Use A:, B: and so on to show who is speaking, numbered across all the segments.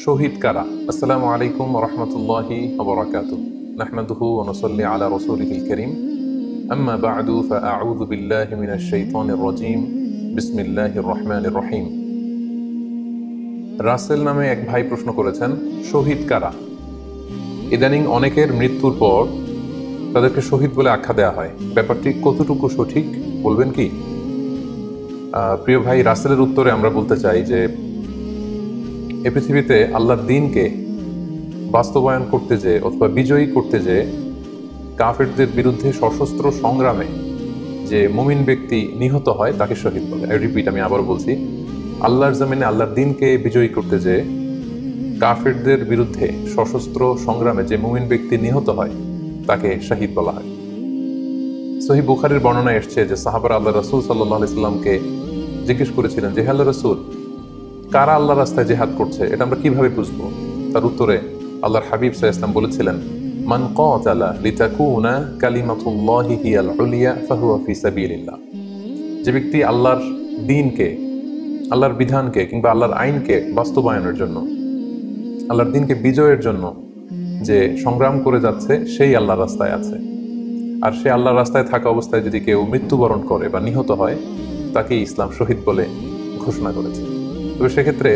A: শহীদ কারা? আসসালামু আলাইকুম ওয়া রাহমাতুল্লাহি ওয়া বারাকাতুহু। নাহমাদুহু ওয়া নুসাল্লি আলা রাসূলিহিল কারীম। আম্মা বা'দু ফাআউযু বিল্লাহি মিনাশ শাইতানির রাজীম। বিসমিল্লাহির রহমানির রহিম। রাসেল নামে এক ভাই প্রশ্ন করেছেন, শহীদ কারা? ইদানিং অনেকের মৃত্যুর পর তাদেরকে শহীদ বলে আখ্যা দেওয়া হয়। ব্যাপারটি কতটুকু সঠিক বলবেন কি? প্রিয় ভাই, রাসেলের উত্তরে আমরা বলতে চাই যে এ পৃথিবীতে আল্লাহর দ্বীনকে বাস্তবায়ন করতে যেয়ে অথবা বিজয়ী করতে যেয়ে কাফেরদের বিরুদ্ধে সশস্ত্র সংগ্রামে যে মুমিন ব্যক্তি নিহত হয় তাকে শহীদ বলে। আমি আবার বলছি, আল্লাহর জমিনে আল্লাহর দ্বীনকে বিজয়ী করতে যেয়ে কাফেরদের বিরুদ্ধে সশস্ত্র সংগ্রামে যে মুমিন ব্যক্তি নিহত হয় তাকে শহীদ বলা হয়। সহিহ বুখারীর বর্ণনায় এসছে যে সাহাবারা আল্লাহ রাসূল সাল্লাল্লাহু আলাইহি সাল্লামকে জিজ্ঞেস করেছিলেন যে, হে আল্লাহর রাসূল, কারা আল্লাহর রাস্তায় জিহাদ করছে, এটা আমরা কিভাবে বুঝবো? তার উত্তরে আল্লাহর হাবিব সাল্লাল্লাহু আলাইহি ওয়াসাল্লাম বলেছিলেন, মান কাতালা লিতাকুনা কালিমাতুল্লাহি হিয়াল উলিয়া ফাহুয়া ফি সাবিলিল্লাহ। যে ব্যক্তি আল্লাহর দ্বীনকে, আল্লাহর বিধানকে কিংবা আল্লাহর আইনকে বাস্তবায়নের জন্য, আল্লাহর দ্বীনকে বিজয়ের জন্য যে সংগ্রাম করে যাচ্ছে, সেই আল্লাহর রাস্তায় আছে। আর সে আল্লাহর রাস্তায় থাকা অবস্থায় যদি কেউ মৃত্যুবরণ করে বা নিহত হয়, তাকে ইসলাম শহীদ বলে ঘোষণা করেছে। তবে সেক্ষেত্রে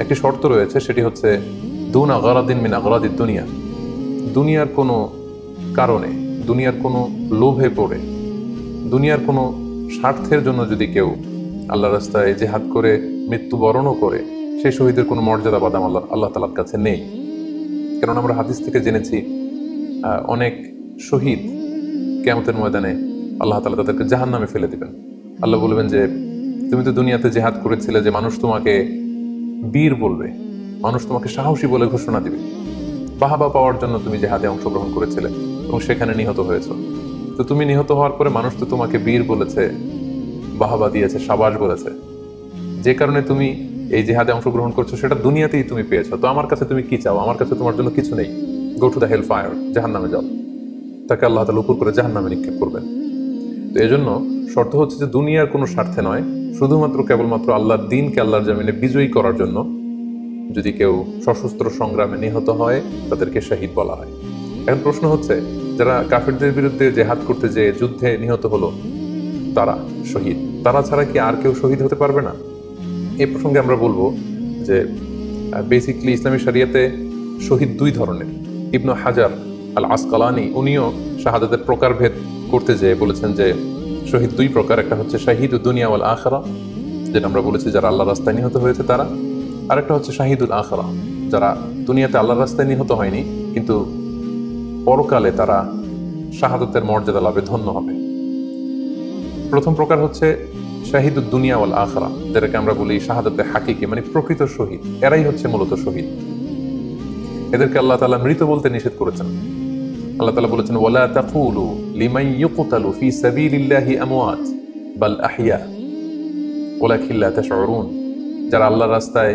A: একটি শর্ত রয়েছে, সেটি হচ্ছে দুনা গারাদিন মিন আগরাদিদ দুনিয়া। দুনিয়ার কোনো কারণে, দুনিয়ার কোনো লোভে পড়ে, দুনিয়ার কোনো স্বার্থের জন্য যদি কেউ আল্লাহ রাস্তায় জিহাদ করে মৃত্যুবরণও করে, সেই শহীদের কোনো মর্যাদা বাদাম আল্লাহ তাআলার কাছে নেই। কারণ আমরা হাদিস থেকে জেনেছি অনেক শহীদ কিয়ামতের ময়দানে আল্লাহ তাআলা তাদেরকে জাহান্নামে ফেলে দিবেন। আল্লাহ বলবেন যে, তুমি তো দুনিয়াতে জিহাদ করেছিলে যে মানুষ তোমাকে বীর বলবে, মানুষ তোমাকে সাহসী বলে ঘোষণা দিবে, বাহাবা পাওয়ার জন্য তুমি জিহাদে অংশগ্রহণ করেছিলে এবং সেখানে নিহত হয়েছো। তো তুমি নিহত হওয়ার পরে মানুষ তো তোমাকে বীর বলেছে, বাহাবা দিয়েছে, সাবাস বলেছে। যে কারণে তুমি এই জিহাদে অংশগ্রহণ করছো সেটা দুনিয়াতেই তুমি পেয়েছো। তো আমার কাছে তুমি কি চাও? আমার কাছে তোমার জন্য কিছু নেই। Go to the hell fire, জাহান্নামে যাও। তাকে আল্লাহ তাআলা উপর করে জাহান্নামে নিক্ষেপ করবেন। তো এজন্য শর্ত হচ্ছে যে দুনিয়ার কোনো স্বার্থে নয়, শুধুমাত্র কেবলমাত্র আল্লাহর দ্বীনকে আল্লাহর জমিনে বিজয়ী করার জন্য যদি কেউ সশস্ত্র সংগ্রামে নিহত হয়, তাদেরকে শহীদ বলা হয়। এখন প্রশ্ন হচ্ছে, যারা কাফেরদের বিরুদ্ধে জিহাদ করতে যেয়ে যুদ্ধে নিহত হলো, তারা শহীদ, তারা ছাড়া কি আর কেউ শহীদ হতে পারবে না? এই প্রসঙ্গে আমরা বলবো যে বেসিকলি ইসলামী শরিয়াতে শহীদ দুই ধরনের। ইবনু হাজার আল আসকালানি উনিও শাহাদাতের প্রকারভেদ করতে যেয়ে বলেছেন যে শহীদ দুই প্রকার। একটা হচ্ছে শাহিদুদ দুনিয়া ওয়াল আখিরা, যেটা আমরা বলেছি যারা আল্লাহর রাস্তায় নিহত হয়েছে তারা। আরেকটা হচ্ছে শাহিদুল আখিরা, যারা দুনিয়াতে আল্লাহর রাস্তায় নিহত হয়নি কিন্তু পরকালে তারা শাহাদাতের মর্যাদা লাভে ধন্য হবে। প্রথম প্রকার হচ্ছে শাহিদুদ দুনিয়া ওয়াল আখিরা, যেটাকে আমরা বলি শাহাদাতে হাকিকি, মানে প্রকৃত শহীদ। এরাই হচ্ছে মূলত শহীদ। এদেরকে আল্লাহ তাআলা মৃত বলতে নিষেধ করেছেন। আল্লাহ তাআলা বলেছেন, ওয়ালা তাকুলু লিমান ইউকতালু ফি সাবিলিল্লাহি আমওয়াত বাল আহইয়া ওয়ালাকিন লা তাশউরুন। যারা আল্লাহর রাস্তায়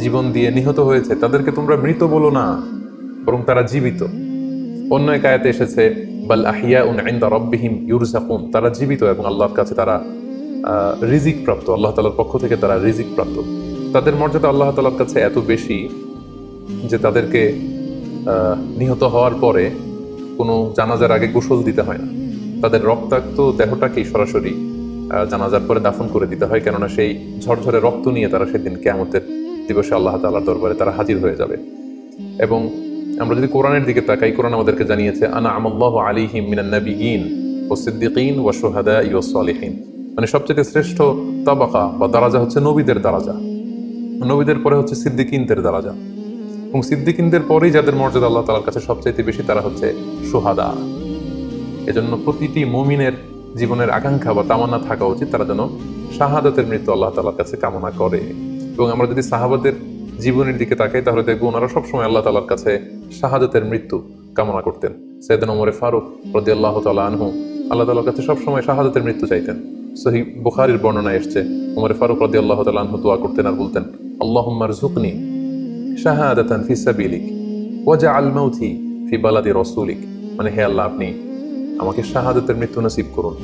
A: জীবন দিয়ে নিহত হয়েছে তাদেরকে তোমরা মৃত বলো না, বরং তারা জীবিত। অন্য এক আয়াতে এসেছে, বাল আহিয়াউন ইনদা রাব্বিহিম ইউরযাকুন। তারা জীবিত এবং আল্লাহর কাছে তারা রিজিক প্রাপ্ত, আল্লাহ তাআলার পক্ষ থেকে তারা রিজিক প্রাপ্ত। তাদের মর্যাদা আল্লাহ তাআলার কাছে এত বেশি যে তাদেরকে নিহত হওয়ার পরে কোনো জানাজার আগে গোসল দিতে হয় না। তাদের রক্তাক্ত দেহটাকেই সরাসরি জানাজার পরে দাফন করে দিতে হয়, কেননা সেই ঝরঝরে রক্ত নিয়ে তারা সেদিন কিয়ামতের দিবসে আল্লাহ তাআলার দরবারে তারা হাজির হয়ে যাবে। এবং আমরা যদি কোরআনের দিকে তাকাই, কোরআন আমাদেরকে জানিয়েছে, আনআমাল্লাহু আলাইহিম মিনান নাবিয়্যিন ওয়াস সিদ্দিকিন ওয়াশ শুহাদাই ওয়াস সালিহিন। মানে সবচেয়ে শ্রেষ্ঠ তাবাকা বা দারাজা হচ্ছে নবীদের দারাজা, নবীদের পরে হচ্ছে সিদ্দিকিনদের দারাজা, এবং সিদ্দিকিনদের পরেই যাদের মর্যাদা আল্লাহ তাআলার কাছে সবচাইতে বেশি তারা হচ্ছে শুহাদা। এজন্য প্রতিটি মুমিনের জীবনের আকাঙ্ক্ষা বা তামান্না থাকা উচিত তারা যেন শাহাদাতের মৃত্যু আল্লাহ তাআলার কাছে কামনা করে। এবং আমরা যদি সাহাবাদের জীবনের দিকে তাকাই, তাহলে দেখবো ওনারা সবসময় আল্লাহ তাআলার কাছে শাহাদাতের মৃত্যু কামনা করতেন। সাইয়েদনা ওমর ফারুক রাদিয়াল্লাহু তাআলা আনহু আল্লাহ তাআলার কাছে সবসময় শাহাদাতের মৃত্যু চাইতেন। সহিহ বুখারীর বর্ণনায় এসেছে, ওমর ফারুক রাদিয়াল্লাহু তাআলা আনহু দোয়া করতেন আর বলতেন, আল্লাহুম্মা রযুকনি শাহাদাতান ফি সাবিলিক ওয়াজআল মাউতি ফি বালাদি রাসূলিক। মানে হে আল্লাহ, আপনি আমাকে শাহাদাতের মৃত্যু নসিব করুন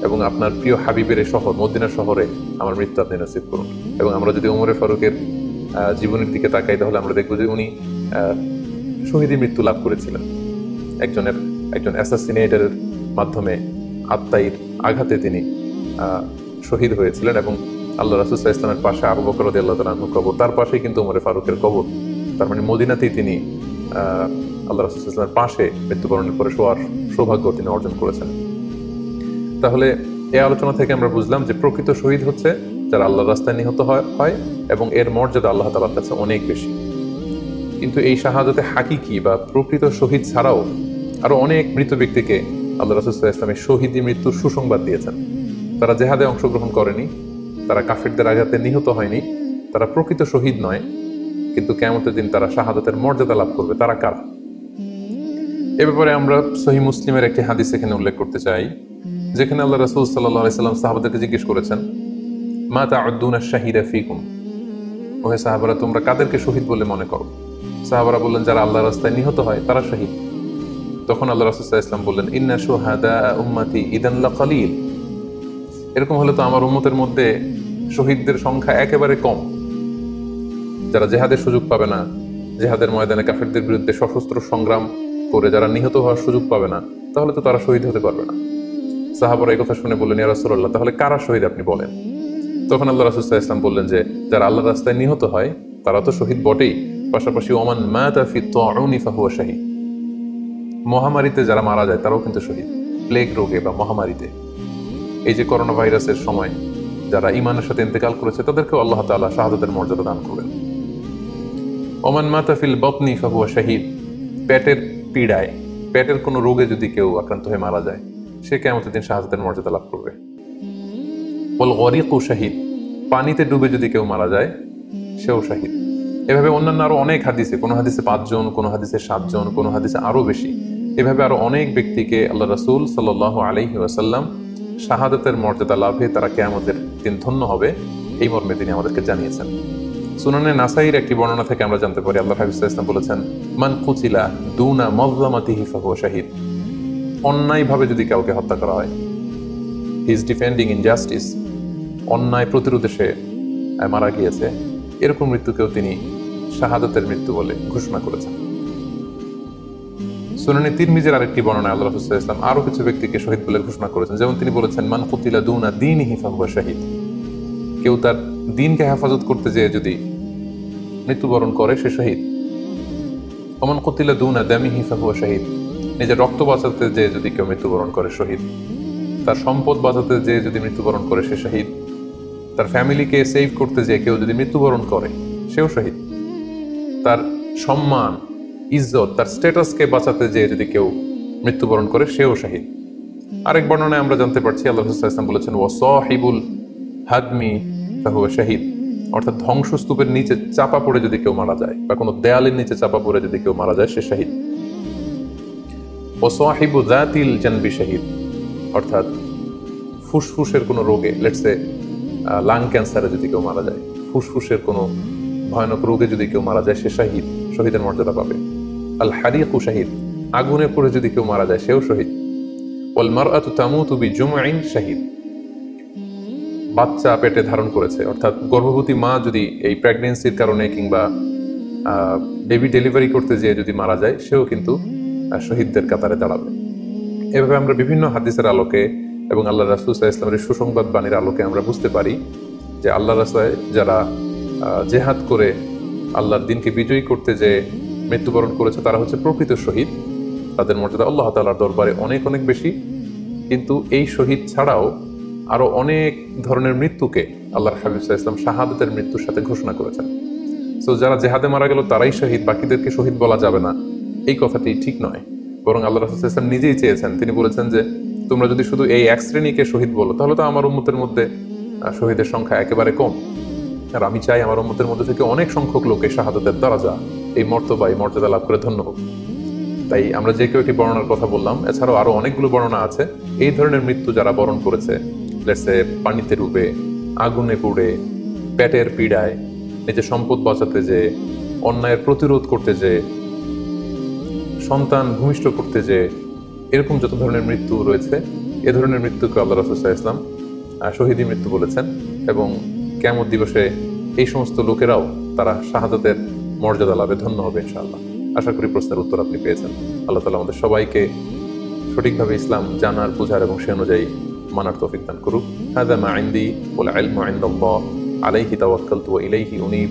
A: এবং আপনার প্রিয় হাবিবের শহর মদিনা শহরে আমার মৃত্যু আপনি নসিব করুন। এবং আমরা যদি ওমর ফারুকের জীবনের দিকে তাকাই তাহলে আমরা দেখবো যে উনি শহীদী মৃত্যু লাভ করেছিলেন। একজন অ্যাসাসিনেটরের মাধ্যমে আত্মাইর আঘাতে তিনি শহীদ হয়েছিলেন এবং আল্লাহ রাসূল সাল্লাল্লাহু আলাইহি ওয়াসাল্লামের পাশে আবু বকর রাদিয়াল্লাহু তাআলা আনহু কবর, তার পাশেই কিন্তু ওমর ফারুকের কবর। তার মানে মদিনাতেই তিনি আল্লাহ রাসূল সাল্লাল্লাহু আলাইহি ওয়াসাল্লামের পাশে মৃত্যুবরণের পরে শোয়ার সৌভাগ্য তিনি অর্জন করেছেন। তাহলে এই আলোচনা থেকে আমরা বুঝলাম যে প্রকৃত শহীদ হচ্ছে যারা আল্লাহর রাস্তায় নিহত হয় এবং এর মর্যাদা আল্লাহ তাআলার কাছে অনেক বেশি। কিন্তু এই শাহাদাতে হাকিকি বা প্রকৃত শহীদ ছাড়াও আরো অনেক মৃত ব্যক্তিকে আল্লাহ রাসূল সাল্লাল্লাহু আলাইহি ওয়াসাল্লাম শহীদী মৃত্যুর সুসংবাদ দিয়েছেন। তারা জেহাদে অংশগ্রহণ করেনি, তারা কাফিরদের আঘাতে নিহত হয়নি, তারা প্রকৃত শহীদ নয়, কিন্তু কিয়ামতের দিন তারা শাহাদাতের মর্যাদা লাভ করবে। তারা কারা? এ ব্যাপারে আমরা সহিহ মুসলিমের একটি হাদিস এখানে উল্লেখ করতে চাই, যেখানে আল্লাহ রাসূল সাল্লাল্লাহু আলাইহি ওয়াসাল্লাম সাহাবাদেরকে জিজ্ঞেস করেছেন, মা তাউদ্দুনা শাহিদা ফিকুম, ওহে সাহাবারা তোমরা কাদেরকে শহীদ বলে মনে করো? সাহাবারা বললেন যারা আল্লাহর রাস্তায় নিহত হয় তারা শহীদ। তখন আল্লাহ রাসূল সাল্লাল্লাহু আলাইহি ওয়াসাল্লাম বললেন, ইন্না শুহাদা উম্মতি ইদান লাকালিল, এরকম হলে তো আমার উম্মতের মধ্যে শহীদদের সংখ্যা একেবারে কম। যারা জেহাদের সুযোগ পাবে না, জেহাদের ময়দানে কাফিরদের বিরুদ্ধে সশস্ত্র সংগ্রাম করে যারা নিহত হওয়ার সুযোগ পাবে না, তাহলে তো তারা শহীদ হতে পারবে না। সাহাবারা এই কথা শুনে বললেন, ইয়া রাসূলুল্লাহ তাহলে কারা শহীদ আপনি বলেন। তখন আল্লাহ রাসূল সাল্লাল্লাহু আলাইহি ওয়াসাল্লাম বললেন যে যারা আল্লাহর রাস্তায় নিহত হয় তারা তো শহীদ বটেই, পাশাপাশি ওমান মাতা ফি তাউনি ফাহুয়া শাহীদ, মহামারীতে যারা মারা যায় তারাও কিন্তু শহীদ। প্লেগ রোগে বা মহামারীতে, এই যে করোনা ভাইরাসের সময় যারা ঈমানের সাথে ইন্তেকাল করেছে তাদেরকেও আল্লাহ তাআলা শাহাদাতের মর্যাদা দান করবেন। ওমান মাতা ফিল বাতনি ফাহুয়া শাহীদ, পেটের পীড়ায়, পেটের কোনো রোগে যদি কেউ আক্রান্ত হয়ে মারা যায় সে কিয়ামতের দিন শাহাদাতের মর্যাদা লাভ করবে। ওয়াল গরিকু শাহীদ, পানিতে ডুবে যদি কেউ মারা যায় সেও শাহীদ। এভাবে অন্যান্য আরো অনেক হাদিসে, কোনো হাদিসে 5 জন, কোনো হাদিসে 7 জন, কোনো হাদিসে আরো বেশি, এভাবে আরো অনেক ব্যক্তিকে আল্লাহ রাসূল সাল্লাল্লাহু আলাইহি ওয়াসাল্লাম শাহাদাতের মর্যাদা লাভে তারা কিয়ামতের দিন ধন্য হবে এই মর্মে তিনি আমাদেরকে জানিয়েছেন। সুনানে নাসাইর একটি বর্ণনা থেকে আমরা জানতে পারি আল্লাহ হাবিব সাল্লাল্লাহু আলাইহি ওয়াসাল্লাম বলেছেন, মান কুতিলা দুনা মাযলামাতিহি ফাহুয়া শাহীদ, অন্যায়ভাবে যদি কাউকে হত্যা করা হয়, হি ইজ ডিফেন্ডিং ইনজাস্টিস, অন্যায় প্রতিরোধে সে মারা গিয়েছে, এরকম মৃত্যুকেও তিনি শাহাদাতের মৃত্যু বলে ঘোষণা করেছেন। সুনানে তিরমিজির আরেকটি বর্ণনায় আল্লাহ রাসূল সাল্লাল্লাহু আলাইহি ওয়াসাল্লাম আরো কিছু ব্যক্তিকে শহীদ বলে ঘোষণা করেছেন। যেমন তিনি বলেছেন, মান কুতিলা দুনা দীনিহি ফাহুয়া শাহীদ, কেউ তার দ্বীনকে হেফাজত করতে যেয়ে যদি মৃত্যুবরণ করে সে শহীদ। ওমান কুতিলা দুনা দামিহি ফাহুয়া শাহীদ, নিজের রক্ত বাঁচাতে যেয়ে যদি কেউ মৃত্যুবরণ করে শহীদ। তার সম্পদ বাঁচাতে যেয়ে যদি মৃত্যুবরণ করে সে শহীদ। তার ফ্যামিলিকে সেভ করতে যেয়ে কেউ যদি মৃত্যুবরণ করে সেও শহীদ। তার সম্মান, ইজ্জত, তার স্ট্যাটাসকে বাঁচাতে যেয়ে যদি কেউ মৃত্যুবরণ করে সেও শহীদ। আরেক বর্ণনায় আমরা জানতে পারছি আল্লাহ রাসূল সাল্লাল্লাহু আলাইহি ওয়াসাল্লাম বলেছেন, ওয়া সাহিবুল হাদমি ফাহুয়া শাহীদ, অর্থাৎ ধ্বংসস্তূপের নিচে চাপা পড়ে যদি কেউ মারা যায় বা কোনো দেয়ালের নিচে চাপা পড়ে যদি কেউ মারা যায় সে শহীদ। ওয়া সাহিবু যাতিল জানবি শাহীদ, অর্থাৎ ফুসফুসের কোনো রোগে, লেটস সে লাং ক্যান্সারে যদি কেউ মারা যায়, ফুসফুসের কোনো ভয়ানক রোগে যদি কেউ মারা যায় সে শাহীদ, শহীদের মর্যাদা পাবে। আল হারিকু শাহীদ, আগুনে পড়ে যদি কেউ মারা যায় সেও শহীদ। ওয়াল মারআতু তামুতু বিজুমইন শাহীদ, বাচ্চা পেটে ধারণ করেছে, অর্থাৎ গর্ভবতী মা যদি এই প্রেগন্যান্সির কারণে কিংবা বেবি ডেলিভারি করতে যেয়ে যদি মারা যায় সেও কিন্তু শহীদদের কাতারে দাঁড়াবে। এভাবে আমরা বিভিন্ন হাদিসের আলোকে এবং আল্লাহ রাসূল সাল্লাল্লাহু আলাইহি ওয়াসাল্লামের সুসংবাদ বাণীর আলোকে আমরা বুঝতে পারি যে আল্লাহ রাস্তায় যারা জেহাদ করে আল্লাহর দ্বীনকে বিজয়ী করতে যে মৃত্যুবরণ করেছে তারা হচ্ছে প্রকৃত শহীদ। তাদের মর্যাদা আল্লাহ তাআলার দরবারে অনেক অনেক বেশি। কিন্তু এই শহীদ ছাড়াও আরো অনেক ধরনের মৃত্যুকে আল্লাহর হাবিব সাল্লাল্লাহু আলাইহি ওয়াসাল্লাম শাহাদাতের মৃত্যুর সাথে ঘোষণা করেছেন। সো যারা জেহাদে মারা গেল তারাই শহীদ, বাকিদেরকে শহীদ বলা যাবে না, এই কথাটি ঠিক নয়। বরং আল্লাহ রাসূল সাল্লাল্লাহু আলাইহি ওয়াসাল্লাম নিজেই চেয়েছেন, তিনি বলেছেন যে তোমরা যদি শুধু এই এক শ্রেণীকে শহীদ বলো তাহলে তো আমার উম্মতের মধ্যে শহীদের সংখ্যা একেবারে কম। আর আমি চাই আমার উম্মতের মধ্যে থেকে অনেক সংখ্যক লোক এই শাহাদাতের দরজা, এই মর্তবা, এই মর্যাদা লাভ করে ধন্য হোক। তাই আমরা যে কেউ একটি বর্ণনার কথা বললাম, এছাড়াও আরো অনেকগুলো বর্ণনা আছে এই ধরনের মৃত্যু যারা বরণ করেছে, লেটসে পানিতে ডুবে, আগুনে পুড়ে, পেটের পীড়ায়, নিজের সম্পদ বাঁচাতে যে, অন্যায়ের প্রতিরোধ করতে যে, সন্তান ভূমিষ্ঠ করতে যে, এরকম যত ধরনের মৃত্যু রয়েছে এ ধরনের মৃত্যুকে আল্লাহ রাসূল সাল্লাল্লাহু আলাইহি ওয়াসাল্লাম শহীদী মৃত্যু বলেছেন। এবং কিয়ামত দিবসে এই সমস্ত লোকেরাও তারা শাহাদাতের মর্যাদা লাভে ধন্য হবে ইনশাআল্লাহ। আশা করি প্রশ্নের উত্তর আপনি পেয়েছেন। আল্লাহ তাআলা আমাদের সবাইকে সঠিকভাবে ইসলাম জানার, বুঝার এবং সে অনুযায়ী মানার তৌফিক দান করুক। হাযা মা ইনদি ওয়াল ইলমু ইনদাল্লাহ আলাইহি তাওয়াক্কালতু ওয়া ইলাইহি উনীব।